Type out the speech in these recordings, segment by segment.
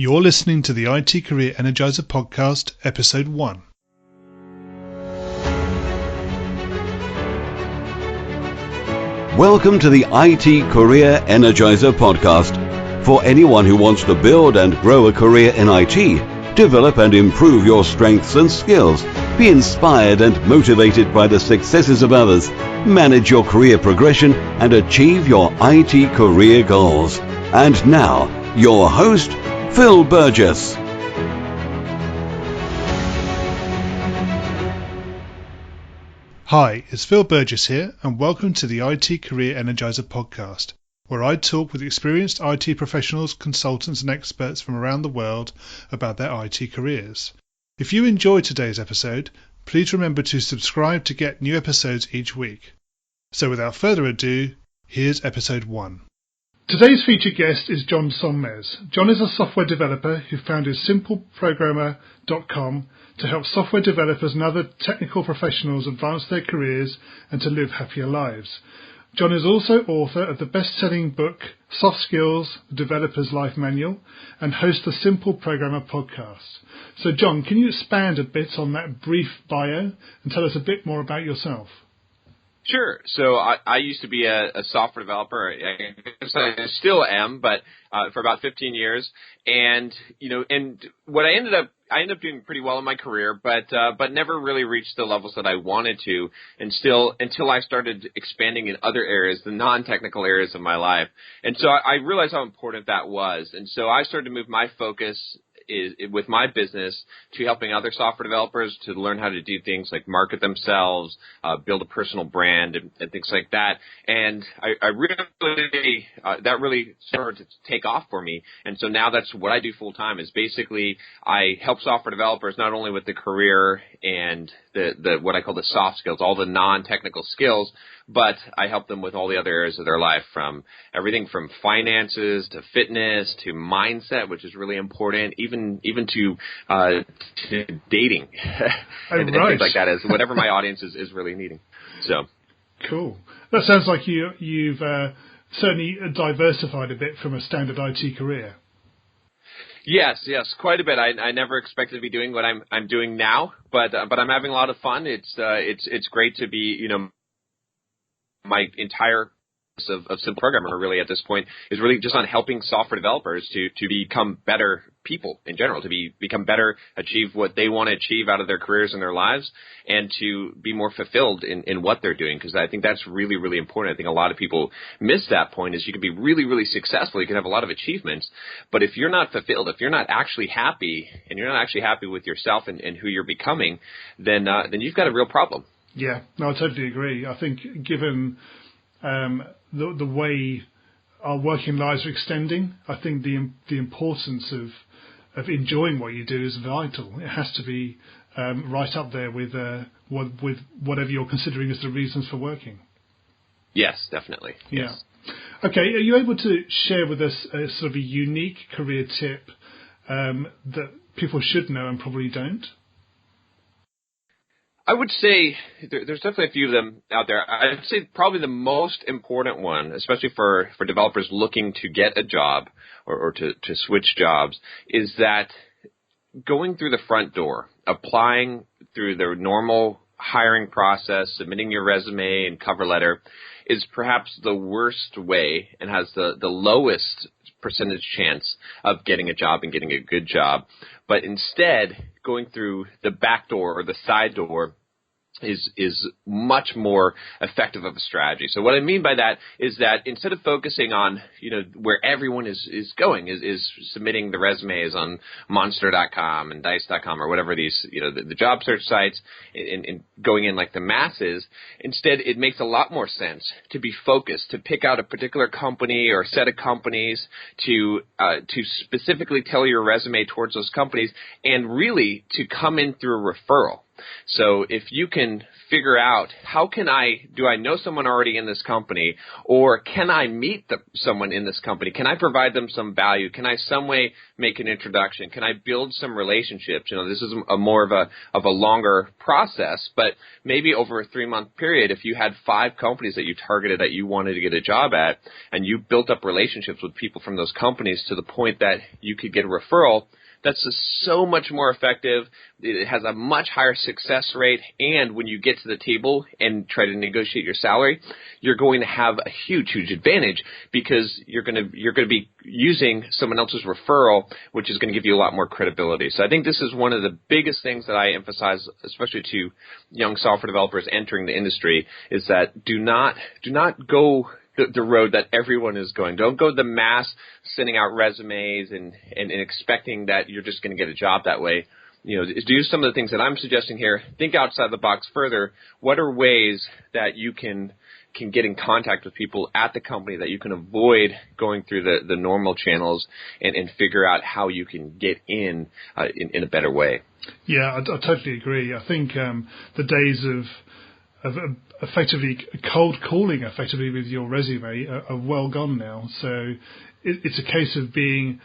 You're listening to the IT Career Energizer Podcast, Episode 1. Welcome to the IT Career Energizer Podcast. For anyone who wants to build and grow a career in IT, develop and improve your strengths and skills, be inspired and motivated by the successes of others, manage your career progression, and achieve your IT career goals. And now, your host, Phil Burgess. Hi, it's Phil Burgess here, and welcome to the IT Career Energizer Podcast, where I talk with experienced IT professionals, consultants, and experts from around the world about their IT careers. If you enjoyed today's episode, please remember to subscribe to get new episodes each week. So without further ado, here's episode 1. Today's featured guest is John Sonmez. John is a software developer who founded simpleprogrammer.com to help software developers and other technical professionals advance their careers and to live happier lives. John is also author of the best-selling book Soft Skills, The Developer's Life Manual, and hosts the Simple Programmer podcast. So John, can you expand a bit on that brief bio and tell us a bit more about yourself? Sure. So I used to be a software developer. I guess I still am, but for about 15 years. And what I ended up doing pretty well in my career, but never really reached the levels that I wanted to, until I started expanding in other areas, the non-technical areas of my life. And so I realized how important that was. And so I started to move my focus with my business to helping other software developers to learn how to do things like market themselves, build a personal brand, and things like that. And I really that really started to take off for me. And so now that's what I do full time. Is basically I help software developers not only with the career and the what I call the soft skills, all the non-technical skills, but I help them with all the other areas of their life, from everything from finances to fitness to mindset, which is really important, even to dating and things like that, as whatever my audience is really needing. So cool. That sounds like you've certainly diversified a bit from a standard IT career. Yes, quite a bit. I never expected to be doing what I'm doing now, but I'm having a lot of fun. It's great to be, my entire of Simple Programmer really at this point is really just on helping software developers to become better people in general, to become better, achieve what they want to achieve out of their careers and their lives, and to be more fulfilled in what they're doing, because I think that's really, really important. I think a lot of people miss that point. Is you can be really, really successful, you can have a lot of achievements, but if you're not fulfilled, if you're not actually happy, and you're not actually happy with yourself and who you're becoming, then you've got a real problem. Yeah, no, I totally agree. I think given the way our working lives are extending, I think the importance of enjoying what you do is vital. It has to be right up there with whatever you're considering as the reasons for working. Yes, definitely. Yeah. Yes. Okay, are you able to share with us a sort of a unique career tip that people should know and probably don't? I would say there's definitely a few of them out there. I'd say probably the most important one, especially for developers looking to get a job or to switch jobs, is that going through the front door, applying through the normal hiring process, submitting your resume and cover letter, is perhaps the worst way and has the lowest percentage chance of getting a job and getting a good job. But instead, going through the back door or the side door is much more effective of a strategy. So what I mean by that is that instead of focusing on, where everyone is going, is submitting the resumes on Monster.com and Dice.com or whatever these, the job search sites, and going in like the masses, instead it makes a lot more sense to be focused, to pick out a particular company or a set of companies, to specifically tailor your resume towards those companies, and really to come in through a referral. So if you can figure out do I know someone already in this company, or can I meet someone in this company? Can I provide them some value? Can I some way make an introduction? Can I build some relationships? This is more of a longer process, but maybe over a 3-month period, if you had 5 companies that you targeted that you wanted to get a job at, and you built up relationships with people from those companies to the point that you could get a referral, that's just so much more effective. It has a much higher success rate, and when you get to the table and try to negotiate your salary, you're going to have a huge advantage, because you're going to be using someone else's referral, which is going to give you a lot more credibility. So I think this is one of the biggest things that I emphasize, especially to young software developers entering the industry, is that do not go the road that everyone is going. Don't go the mass sending out resumes and expecting that you're just going to get a job that way. Do some of the things that I'm suggesting here. Think outside the box further. What are ways that you can get in contact with people at the company, that you can avoid going through the normal channels, and figure out how you can get in a better way? Yeah, I totally agree. I think the days of effectively cold calling effectively with your resume are well gone now. So it's a case of being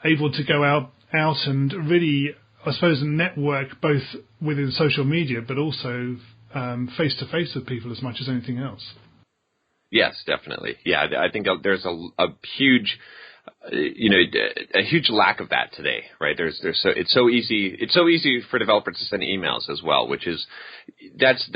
able to go out and really, I suppose, network both within social media, but also face to face with people as much as anything else. Yes, definitely. Yeah, I think there's a huge a huge lack of that today, right? It's so easy for developers to send emails as well, which is that's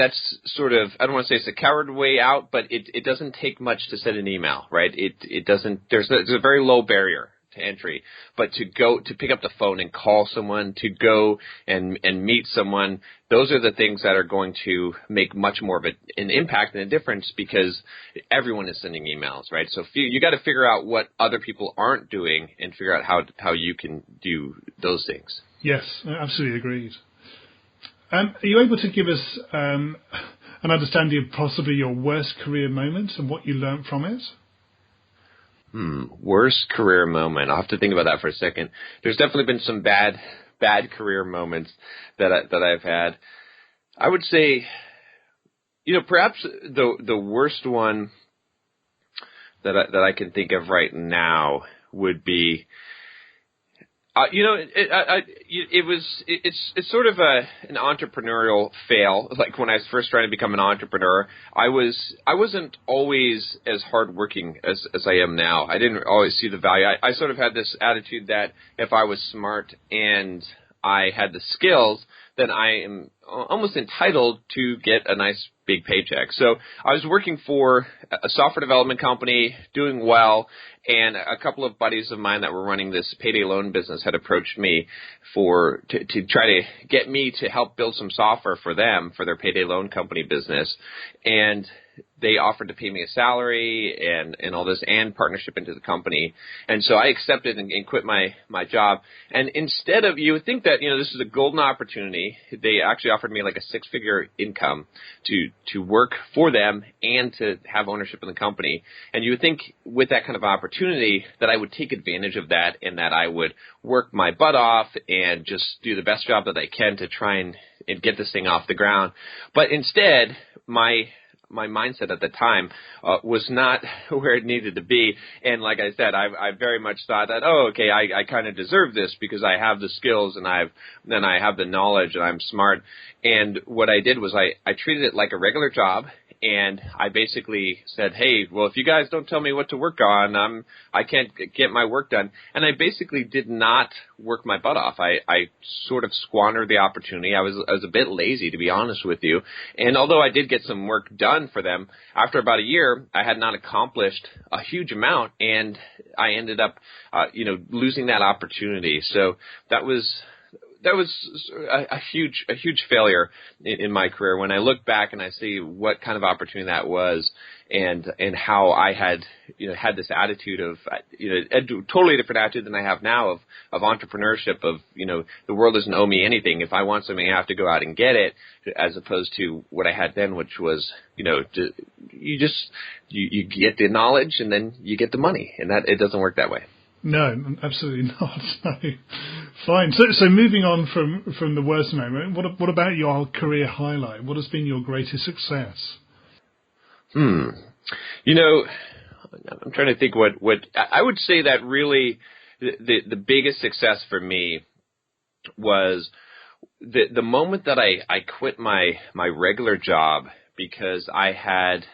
sort of, I don't want to say it's a coward way out, but it doesn't take much to send an email, right? It doesn't. There's a very low barrier to entry, but to pick up the phone and call someone, to go and meet someone, those are the things that are going to make much more of an impact and a difference, because everyone is sending emails, right? So you got to figure out what other people aren't doing and figure out how you can do those things. Yes, absolutely agreed. Are you able to give us an understanding of possibly your worst career moment and what you learned from it? Worst career moment. I'll have to think about that for a second. There's definitely been some bad career moments that I've had. I would say, perhaps the worst one that I can think of right now would be, it's sort of an entrepreneurial fail. Like when I was first trying to become an entrepreneur, I wasn't always as hardworking as I am now. I didn't always see the value. I sort of had this attitude that if I was smart and I had the skills, then I am almost entitled to get a nice big paycheck. So I was working for a software development company, doing well, and a couple of buddies of mine that were running this payday loan business had approached me to try to get me to help build some software for them for their payday loan company business. And they offered to pay me a salary and all this, and partnership into the company. And so I accepted and quit my job. And instead of, you would think that, this is a golden opportunity. They actually offered me like a 6-figure income to work for them and to have ownership in the company. And you would think with that kind of opportunity that I would take advantage of that, and that I would work my butt off and just do the best job that I can to try and get this thing off the ground. But instead, my mindset at the time was not where it needed to be. And like I said, I very much thought that, I kind of deserve this because I have the skills and I have the knowledge and I'm smart. And what I did was I treated it like a regular job. And I basically said, hey, well, if you guys don't tell me what to work on, I can't get my work done. And I basically did not work my butt off. I sort of squandered the opportunity. I was a bit lazy, to be honest with you. And although I did get some work done for them, after about a year, I had not accomplished a huge amount, and I ended up, losing that opportunity. So that was a huge failure in my career. When I look back and I see what kind of opportunity that was, and how I had this attitude of a totally different attitude than I have now of entrepreneurship, of the world doesn't owe me anything. If I want something, I have to go out and get it, as opposed to what I had then, which was you get the knowledge and then you get the money, and that it doesn't work that way. No, absolutely not. No, Fine. So moving on from the worst moment, what about your career highlight? What has been your greatest success? You know, I'm trying to think what I would say that really the biggest success for me was the moment that I quit my regular job because I had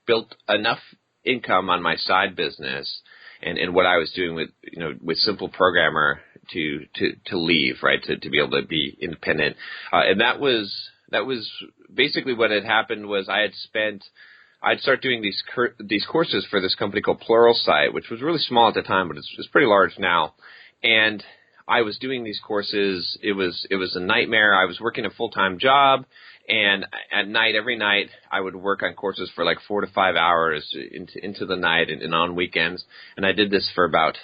built enough income on my side business and what I was doing with Simple Programmer to leave, right, to be able to be independent. And that was basically what had happened was I'd started doing these courses for this company called Pluralsight, which was really small at the time, but it's pretty large now. And I was doing these courses. It was a nightmare. I was working a full-time job, and at night, every night, I would work on courses for like 4 to 5 hours into the night and on weekends. And I did this for about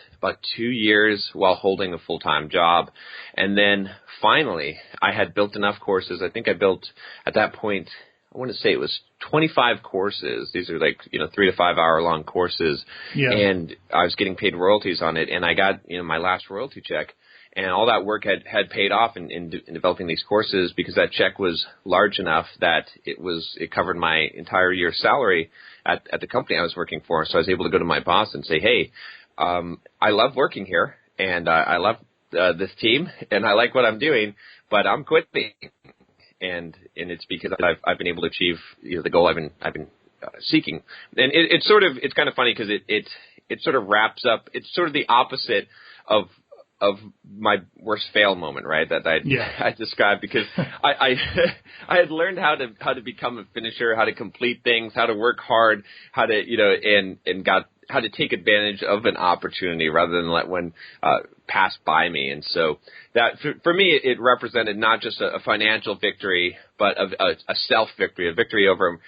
2 years while holding a full-time job. And then finally, I had built enough courses. I think I built at that point, I want to say it was 25 courses. These are 3 to 5 hour long courses. Yeah. And I was getting paid royalties on it. And I got, my last royalty check. And all that work had paid off in developing these courses because that check was large enough that it covered my entire year's salary at the company I was working for. So I was able to go to my boss and say, hey, I love working here and I love this team and I like what I'm doing, but I'm quitting. And it's because I've been able to achieve the goal I've been seeking. And it's kind of funny because it sort of wraps up. It's sort of the opposite of my worst fail moment, right? That I described because I had learned how to become a finisher, how to complete things, how to work hard, how to and got how to take advantage of an opportunity rather than let one pass by me. And so that for me, it represented not just a financial victory, but a self victory, a victory over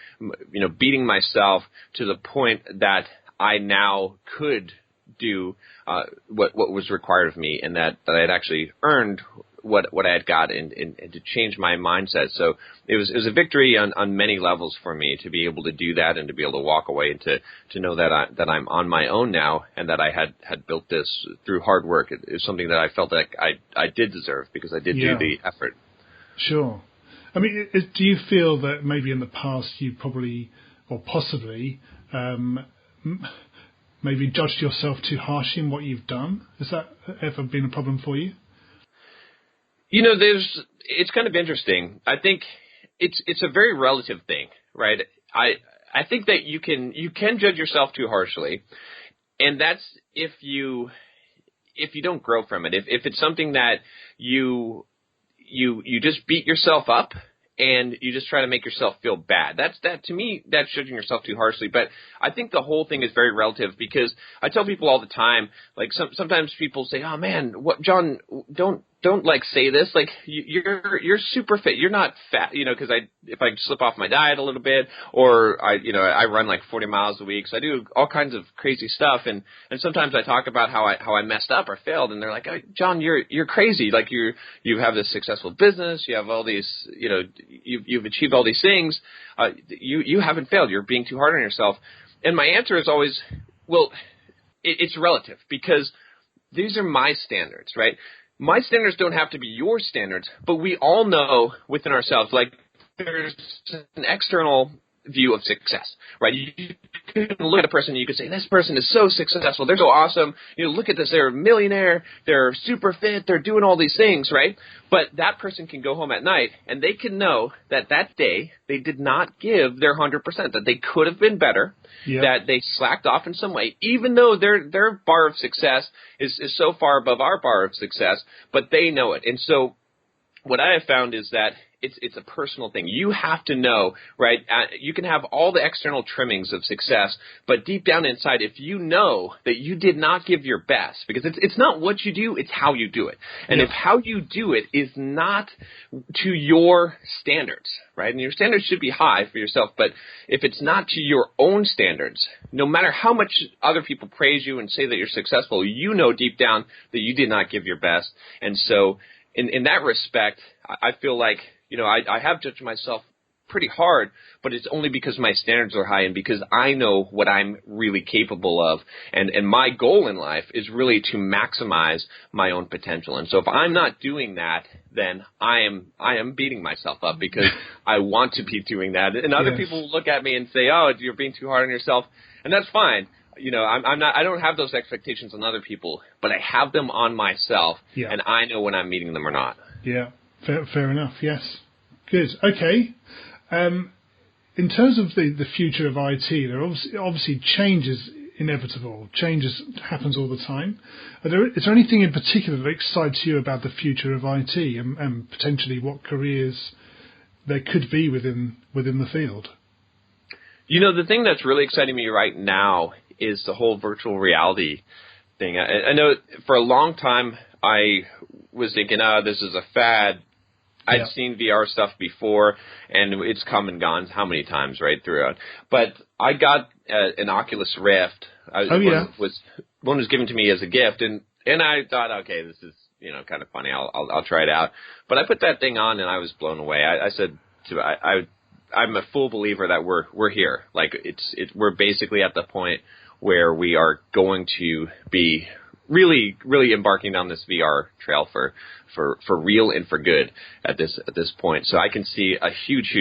beating myself to the point that I now could do what was required of me, and that I had actually earned what I had got, and to change my mindset. So it was a victory on many levels for me to be able to do that and to be able to walk away and to know that I'm on my own now and that I had built this through hard work. It was something that I felt like I did deserve because I did do the effort. Sure. I mean, do you feel that maybe in the past you probably or possibly maybe judged yourself too harshly in what you've done? Has that ever been a problem for you? It's kind of interesting. I think it's a very relative thing, right? I think that you can judge yourself too harshly, and that's if you don't grow from it. If it's something that you just beat yourself up and you just try to make yourself feel bad. To me, that's judging yourself too harshly. But I think the whole thing is very relative because I tell people all the time, like sometimes people say, "Oh man, what, John, don't say this. Like you're super fit. You're not fat, because if I slip off my diet a little bit, or I run like 40 miles a week, so I do all kinds of crazy stuff. And sometimes I talk about how I messed up or failed, and they're like, oh, John, you're crazy. Like you have this successful business, you have all these, you've achieved all these things. You haven't failed. You're being too hard on yourself. And my answer is always, well, it's relative because these are my standards, right? My standards don't have to be your standards, but we all know within ourselves, like there's an external view of success, right? You can look at a person and you can say, this person is so successful. They're so awesome. Look at this. They're a millionaire. They're super fit. They're doing all these things, right? But that person can go home at night and they can know that day they did not give their 100%, that they could have been better, that they slacked off in some way, even though their bar of success is so far above our bar of success, but they know it. And so what I have found is that it's a personal thing. You have to know, right? You can have all the external trimmings of success, but deep down inside, if you know that you did not give your best, because it's not what you do, it's how you do it. And if how you do it is not to your standards, right? And your standards should be high for yourself, but if it's not to your own standards, no matter how much other people praise you and say that you're successful, you know deep down that you did not give your best. And so in that respect, I feel like, I have judged myself pretty hard, but it's only because my standards are high and because I know what I'm really capable of. And my goal in life is really to maximize my own potential. And so if I'm not doing that, then I am beating myself up because I want to be doing that. And other people will look at me and say, oh, you're being too hard on yourself. And that's fine. I don't have those expectations on other people, but I have them on myself, and I know when I'm meeting them or not. Yeah, fair enough, yes. Good, okay. In terms of the future of IT, there are obviously change is inevitable. Change happens all the time. Is there anything in particular that excites you about the future of IT and potentially what careers there could be within the field? The thing that's really exciting me right now is the whole virtual reality thing. I know for a long time I was thinking, this is a fad. I'd seen VR stuff before, and it's come and gone how many times, right, throughout. But I got an Oculus Rift. One was given to me as a gift, and I thought, okay, this is kind of funny. I'll try it out. But I put that thing on, and I was blown away. I said I'm a full believer that we're here. Like we're basically at the point where we are going to be really, really embarking down this VR trail for real and for good at this point. So I can see a huge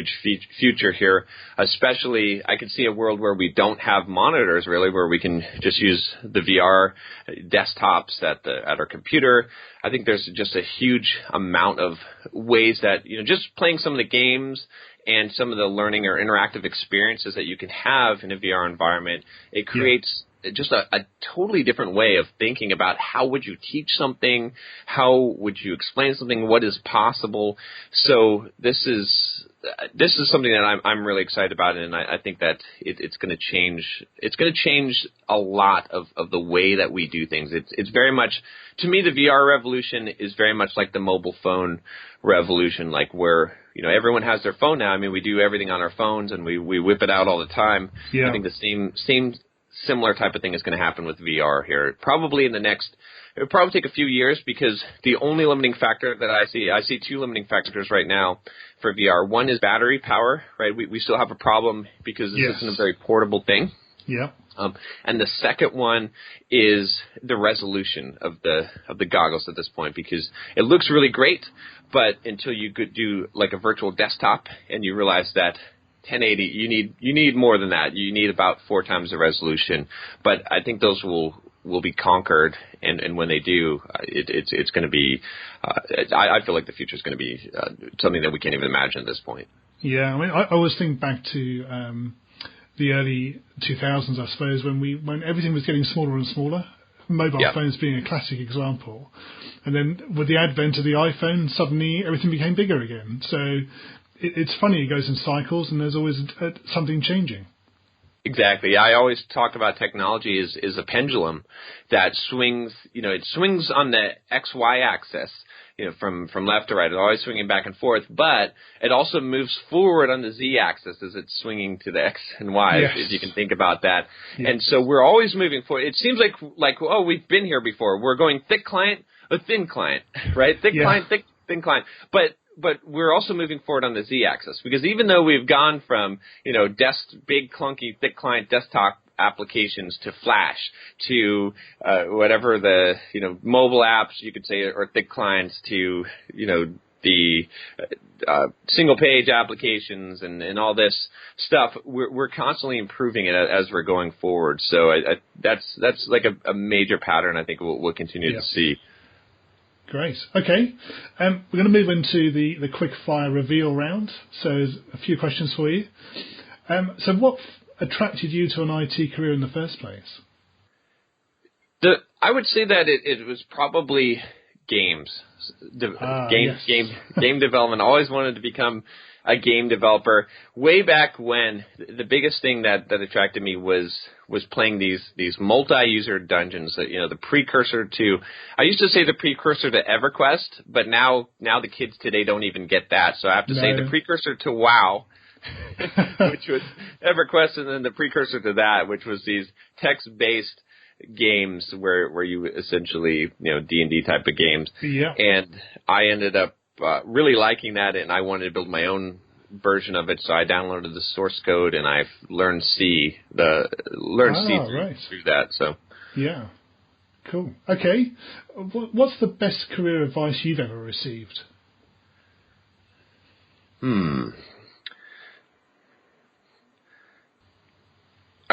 future here. Especially, I can see a world where we don't have monitors really, where we can just use the VR desktops at our computer. I think there's just a huge amount of ways that just playing some of the games and some of the learning or interactive experiences that you can have in a VR environment, it creates just a totally different way of thinking about how would you teach something, how would you explain something, what is possible. So this is something that I'm really excited about, and I think that it's going to change. It's going to change a lot of the way that we do things. It's very much, to me, the VR revolution is very much like the mobile phone revolution, like where everyone has their phone now. I mean, we do everything on our phones, and we whip it out all the time. Yeah. I think the same similar type of thing is going to happen with VR here. It would probably take a few years, because the only limiting factor that I see two limiting factors right now for VR. One is battery power, right? We still have a problem because this isn't a very portable thing. Yeah. And the second one is the resolution of the goggles at this point, because it looks really great, but until you could do like a virtual desktop and you realize that 1080, you need more than that. You need about 4 times the resolution. But I think those will be conquered, and when they do, it's going to be. I feel like the future is going to be something that we can't even imagine at this point. Yeah, I mean, I always think back to the early 2000s, I suppose, when everything was getting smaller and smaller. Mobile phones being a classic example, and then with the advent of the iPhone, suddenly everything became bigger again. So it's funny, it goes in cycles, and there's always something changing. Exactly. I always talk about technology is a pendulum that swings. It swings on the XY axis, from left to right. It's always swinging back and forth, but it also moves forward on the Z axis as it's swinging to the X and Y, if you can think about that. Yes. And so we're always moving forward. It seems like we've been here before. We're going thick client, a thin client, right? Thick client, thin client. But we're also moving forward on the Z-axis, because even though we've gone from, big, clunky, thick client desktop applications to Flash to whatever the, mobile apps, you could say, or thick clients to, the single-page applications and all this stuff, we're constantly improving it as we're going forward. So that's like a major pattern I think we'll continue to see. Great. Okay. We're going to move into the quick fire reveal round. So there's a few questions for you. So what attracted you to an IT career in the first place? I would say that it was probably games. Game development. I always wanted to become a game developer. Way back when, the biggest thing that attracted me was playing these multi-user dungeons. The precursor to, I used to say the precursor to EverQuest, but now the kids today don't even get that. So I have to say the precursor to WoW, which was EverQuest, and then the precursor to that, which was these text-based games where you essentially, D&D type of games. Yeah. And I ended up really liking that, and I wanted to build my own version of it, so I downloaded the source code and I've learned C through that. So yeah, cool. Okay, what's the best career advice you've ever received? I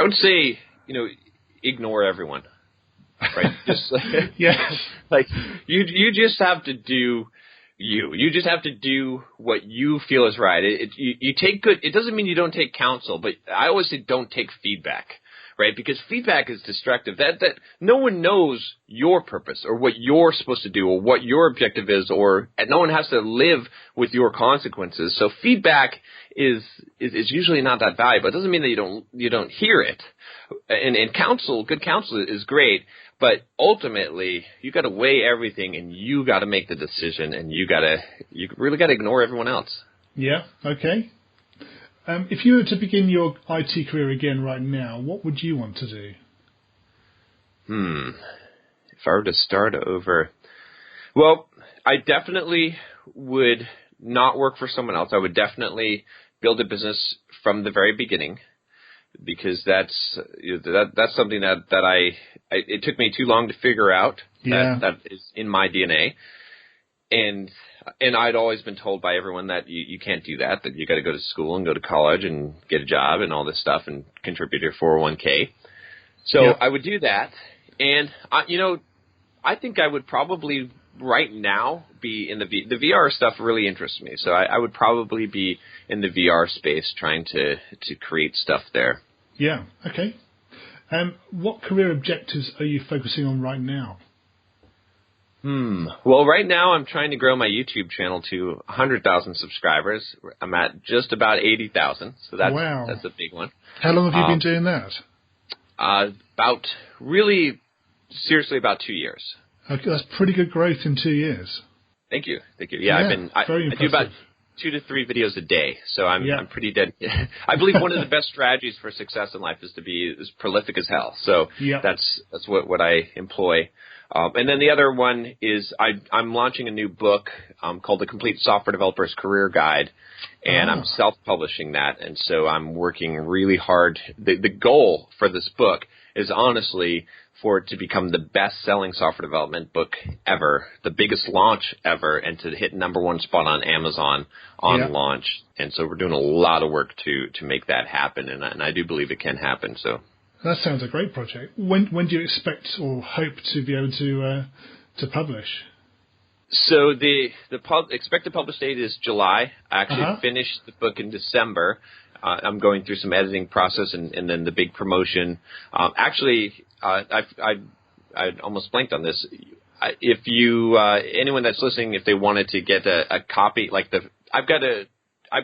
would say, ignore everyone. Right? Just Yes. Like you just have to do you. You just have to do what you feel is right. You take good. It doesn't mean you don't take counsel, but I always say don't take feedback, right? Because feedback is destructive. That no one knows your purpose or what you're supposed to do or what your objective is, and no one has to live with your consequences. So feedback is usually not that valuable. It doesn't mean that you don't hear it. And good counsel is great. But ultimately, you got to weigh everything, and you got to make the decision, and you really got to ignore everyone else. Yeah. Okay. If you were to begin your IT career again right now, what would you want to do? If I were to start over, well, I definitely would not work for someone else. I would definitely build a business from the very beginning. Because that's something that it took me too long to figure out. Yeah. That is in my DNA, and I'd always been told by everyone that you can't do that you got to go to school and go to college and get a job and all this stuff and contribute to your 401k. So yeah. I would do that, and I think I would probably right now be in the VR stuff really interests me. So I would probably be in the VR space trying to create stuff there. Yeah. Okay. What career objectives are you focusing on right now? Well, right now I'm trying to grow my YouTube channel to 100,000 subscribers. I'm at just about 80,000. So that's a big one. How long have you been doing that? Seriously, about 2 years. Okay, that's pretty good growth in 2 years. Thank you. Yeah, I do about 2 to 3 videos a day, so I'm pretty dedicated. I believe one of the best strategies for success in life is to be as prolific as hell. So that's what I employ. And then the other one is I'm launching a new book called The Complete Software Developer's Career Guide, and I'm self-publishing that. And so I'm working really hard. The goal for this book is honestly for it to become the best-selling software development book ever, the biggest launch ever, and to hit #1 spot on Amazon on launch. And so we're doing a lot of work to make that happen, and I do believe it can happen. So that sounds a great project. When do you expect or hope to be able to publish? So the expected publish date is July. I actually finished the book in December. I'm going through some editing process and then the big promotion. I almost blanked on this. If you anyone that's listening, if they wanted to get a copy, I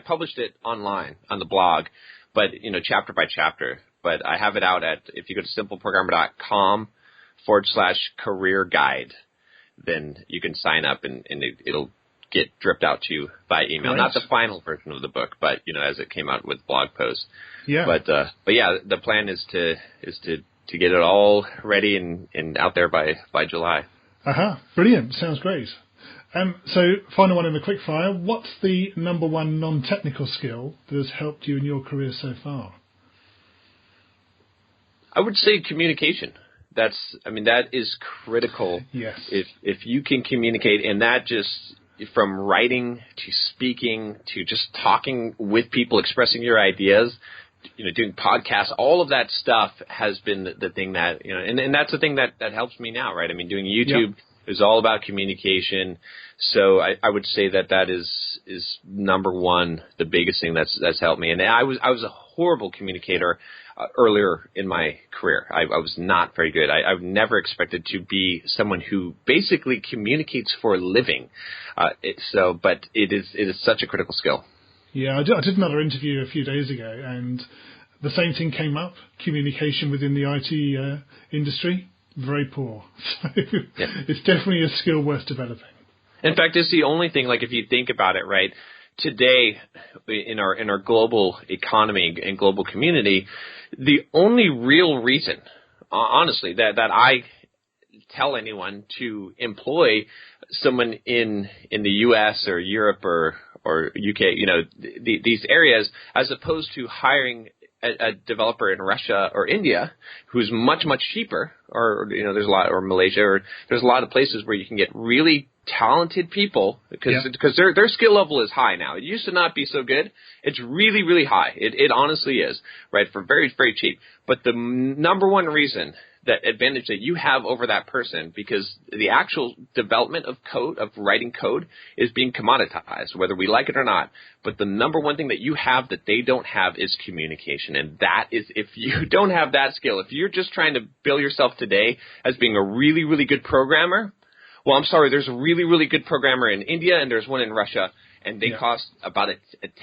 published it online on the blog, but chapter by chapter. But I have it out if you go to simpleprogrammer.com/career guide, then you can sign up and it'll get dripped out to you by email. Great. Not the final version of the book, but as it came out with blog posts. Yeah. But yeah, the plan is to get it all ready and out there by July. Brilliant. Sounds great. So final one in the quick fire. What's the #1 non-technical skill that has helped you in your career so far? I would say communication. That is critical. Yes. If you can communicate, and that just from writing to speaking to just talking with people, expressing your ideas, doing podcasts, all of that stuff has been the thing that, and that's the thing that helps me now, right? Doing YouTube is all about communication. So I would say that is #1, the biggest thing that's helped me. And I was a horrible communicator earlier in my career. I was not very good. I've never expected to be someone who basically communicates for a living. But it is such a critical skill. Yeah, I did another interview a few days ago, and the same thing came up. Communication within the IT industry, very poor. So it's definitely a skill worth developing. In fact, it's the only thing, if you think about it, right, today in our global economy and global community, the only real reason, honestly, that I tell anyone to employ someone in the U.S. or Europe or UK, these areas, as opposed to hiring a developer in Russia or India who's much, much cheaper, or there's a lot, or Malaysia, or there's a lot of places where you can get really talented people because their skill level is high now. It used to not be so good. It's really, really high. It honestly is, right, for very, very cheap. But the number one reason, that advantage that you have over that person, because the actual development of code, of writing code, is being commoditized, whether we like it or not. But the number one thing that you have that they don't have is communication. And that is, if you don't have that skill, if you're just trying to bill yourself today as being a really, really good programmer, well, I'm sorry, there's a really, really good programmer in India and there's one in Russia, and they cost about a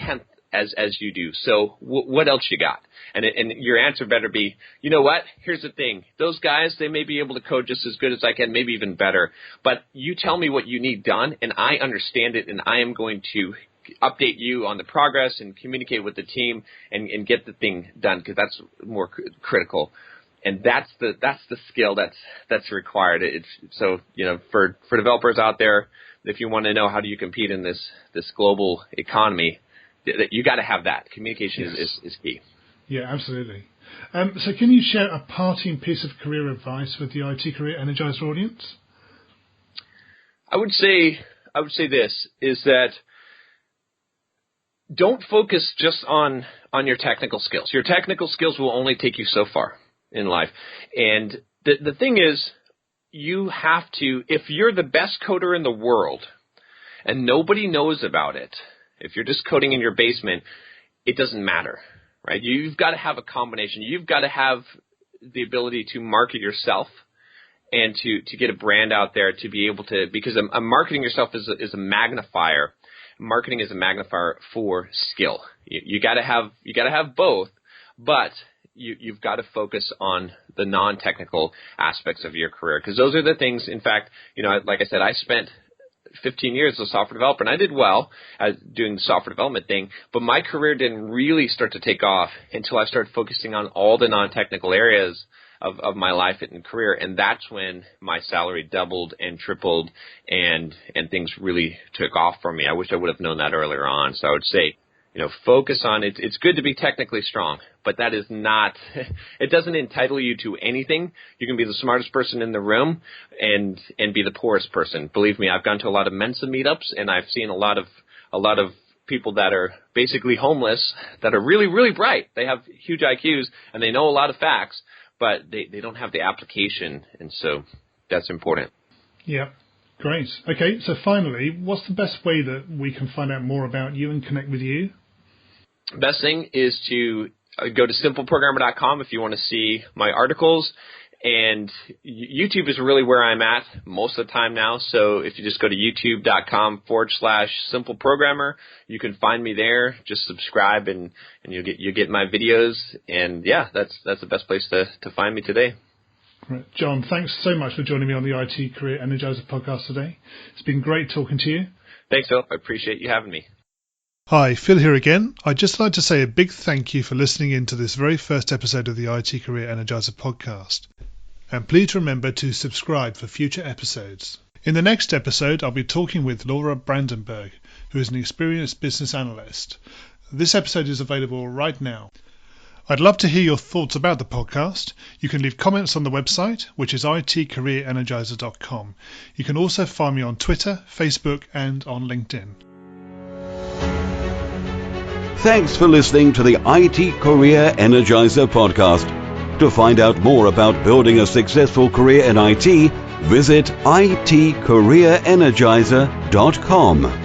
tenth as you do. So what else you got? And your answer better be, you know what? Here's the thing. Those guys, they may be able to code just as good as I can, maybe even better. But you tell me what you need done, and I understand it, and I am going to update you on the progress and communicate with the team and get the thing done, because that's more critical. And that's the skill that's required. So for developers out there, if you want to know how do you compete in this global economy, you got to have that. Communication is key. Yeah, absolutely. So can you share a parting piece of career advice with the IT Career Energizer audience? I would say this is that don't focus just on your technical skills. Your technical skills will only take you so far in life. And the thing is, you have to, if you're the best coder in the world and nobody knows about it, if you're just coding in your basement, it doesn't matter, right? You've got to have a combination. You've got to have the ability to market yourself and to get a brand out there, to be able to, because marketing yourself is a magnifier. Marketing is a magnifier for skill. You got to have both, but you've got to focus on the non-technical aspects of your career, because those are the things. In fact, like I said, I spent 15 years as a software developer, and I did well at doing the software development thing, but my career didn't really start to take off until I started focusing on all the non-technical areas of my life and career, and that's when my salary doubled and tripled, and things really took off for me. I wish I would have known that earlier on. So I would say, focus on it. It's good to be technically strong, but that is not, it doesn't entitle you to anything. You can be the smartest person in the room and be the poorest person. Believe me, I've gone to a lot of Mensa meetups, and I've seen a lot of people that are basically homeless that are really, really bright. They have huge IQs and they know a lot of facts, but they don't have the application, and so that's important. Yeah. Great. Okay, so finally, what's the best way that we can find out more about you and connect with you? Best thing is to go to simpleprogrammer.com if you want to see my articles. And YouTube is really where I'm at most of the time now. So if you just go to youtube.com/simpleprogrammer, you can find me there. Just subscribe and you get my videos. And yeah, that's the best place to find me today. Right. John, thanks so much for joining me on the IT Career Energizer podcast today. It's been great talking to you. Thanks, Philip. I appreciate you having me. Hi, Phil here again. I'd just like to say a big thank you for listening in to this very first episode of the IT Career Energizer podcast. And please remember to subscribe for future episodes. In the next episode, I'll be talking with Laura Brandenburg, who is an experienced business analyst. This episode is available right now. I'd love to hear your thoughts about the podcast. You can leave comments on the website, which is itcareerenergizer.com. You can also find me on Twitter, Facebook, and on LinkedIn. Thanks for listening to the IT Career Energizer podcast. To find out more about building a successful career in IT, visit itcareerenergizer.com.